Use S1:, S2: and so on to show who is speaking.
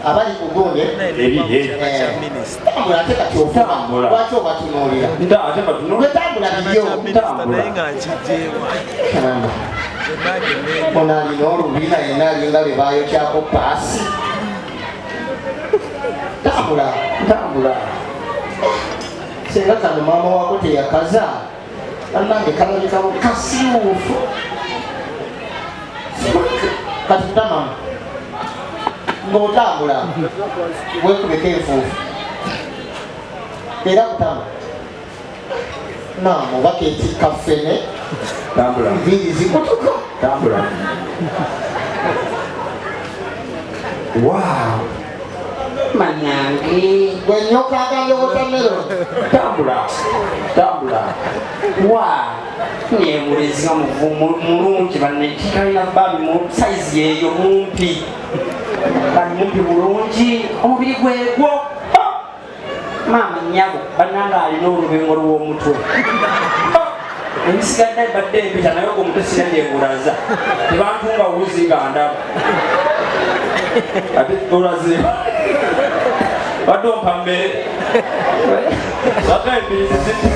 S1: abali kugonde tambula ate kati ofuma lwaki obatunuulira wetambula bibyo ono alina olubina yena alinga lwe bayokyako paasi tambula senga kano maama wako teyakaza annange kalabikamu kasiwuufu kati tutamamu ng'otambula weekubeko enfuufu era kutambula naamu bakeetikka ffene nviiri zikutuka
S2: manyange
S1: gwenyoka agambye wotamero
S2: tambula nebulezinga mulungi banekikalina babi mu saizi eyo mumpi bali mumpi bulungi omubiri gwegwo maama nyago bananga alina olubengo lw'omutwe emisigadde badde empita naye omutwe sinandyebulaza tebantunga wuzi nga ndaba ate olaze badde ompa mmere baka embirizi